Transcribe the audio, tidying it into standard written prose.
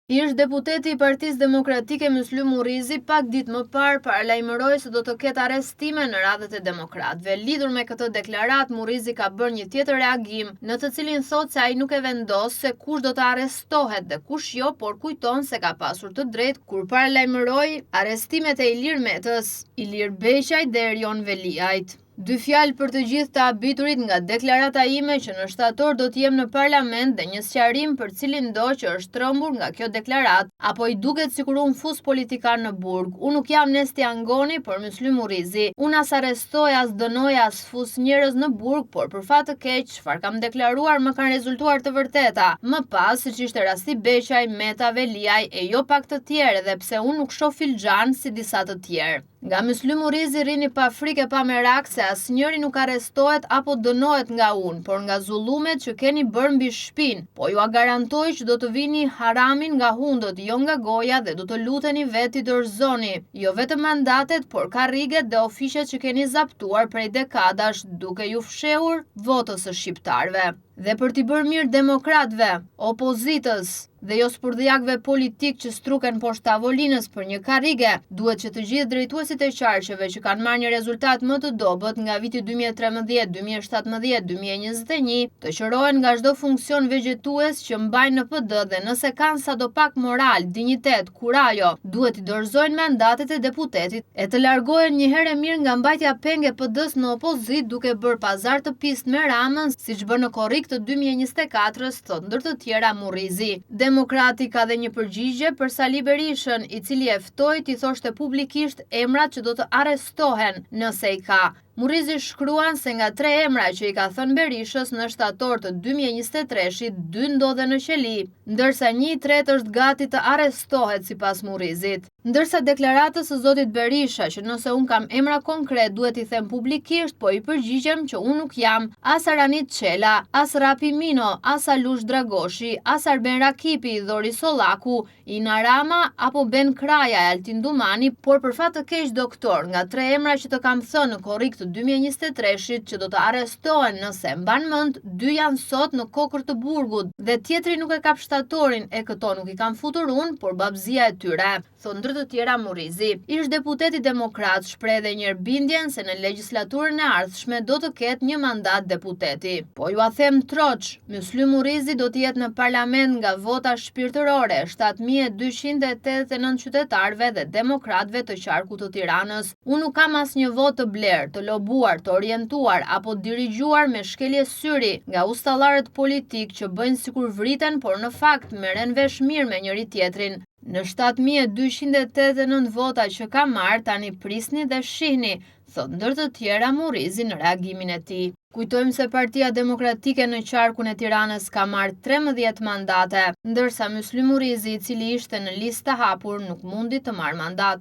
Ish deputeti i Partisë Demokratike Myslim Murrizi pak ditë më parë paralajmëroi se do të ketë arrestime në radhët e demokratëve. Lidhur me këtë deklaratë, Murrizi ka bërë një tjetër reagim, në të cilin thotë se ai nuk e vendos se kush do të arrestohet dhe kush jo, por kujton se ka pasur të drejtë kur paralajmëroi arrestimet e Ilir Metës, Ilir Beqaj dhe Erion Veliajt. Dy fjalë për të gjithë të habiturit nga deklarata ime që në shtator do të jem në parlament dhe një sqarim për cilin do që është trembur nga kjo deklarat, apo i duket sikur unë fus politikan në burg. Unë nuk jam Nesti Angoni, por Myslim Murrizi. Unë as arrestoj, as dënoj, as fus njerëz në burg, por për fat të keq, çfarë kam deklaruar më kanë rezultuar të vërteta. Më pas, siç ishte rasti Beqaj, Meta, Veliaj e jo pak të tjerë, edhe pse unë nuk shoh filxhan si disa të tjerë. Nga Myslim Murrizi rini pa frikë e pa merak se asnjëri nuk arrestohet apo dënohet nga unë, por nga zullumet që keni bërë mbi shtëpinë. Po ju garantoj që do të vini haramin nga hundët, jo nga goja dhe do të luteni vetë i dorëzoni, jo vetëm mandatet, por karriget dhe ofishet që keni zaptuar prej dekadash, duke ju fshehur votës së shqiptarëve. Dhe për t'i bërë mirë demokratëve, opozitës dhe jo spurdhiakëve politik që struken poshtë tavolinës për një karrige, duhet që të gjithë drejtuesit e qarqeve që kanë marrë një rezultat më të dobët nga viti 2013, 2017, 2021, të qërohen nga çdo funksion vegjetues që mbajnë në PD dhe nëse kanë sadopak moral, dinjitet, kurajo, duhet i dorëzojnë mandatet e deputetit e të largohen një herë e mirë nga mbajtja penge PD-s në opozit duke bërë pazar të pist me Ramën, siç bën në korrik të 2024-s, thot ndër të tjera Murrizi. Demokrati ka dhe një përgjigje për Sali Berishën, i cili e ftoi t'i thoshte publikisht emrat që do të arrestohen nëse i ka. Murrizi shkruan se nga 3 emra që i ka thënë Berishës në shtator të 2023-shit, 2 ndodhen në qeli, ndërsa 1/3 është gati të arrestohet sipas Murrizit. Ndërsa deklaratës së zotit Berisha që nëse unë kam emra konkret duhet i them publikisht, po i përgjigjem që unë nuk jam as Aranit Çela, as Rapi Mino, as Alush Dragoshi, as Arben Rakipi, Dhori Sollaku, Ina Rama apo Ben Kraja e Altin Dumani, por për fat të keq doktor, nga 3 emra që të kam thënë në korrik të 2023-shit që do të arrestohen nëse mban mend, 2 janë sot në kokër të burgut dhe tjetri nuk e kap shtatorin e këto nuk i kam futur unë, por babzia e tyre, thon ndër të tjera Murrizi. Ish deputeti demokrat shpreh edhe një herë bindjen se në legjislaturën e ardhshme do të ketë një mandat deputeti. Po ju a them troç, Myslim Murrizi do të jetë në parlament nga vota shpirtërore 7289 qytetarëve dhe demokratëve të qarkut të Tiranës. Unë nuk kam asnjë votë të blerë, të lobuar, të orientuar apo dirigjuar me shkelje syri nga ustallarët politik që bëjnë sikur vriten, por në fakt merren vesh mirë me njëri tjetrin. Në 7289 vota që ka marrë, tani prisni dhe shihni, thot ndër të tjera Murrizi në reagimin e tij. Kujtojmë se Partia Demokratike në qarkun e Tiranës ka marrë 13 mandate, ndërsa Myslim Murrizi, i cili ishte në listë të hapur, nuk mundi të marrë mandat.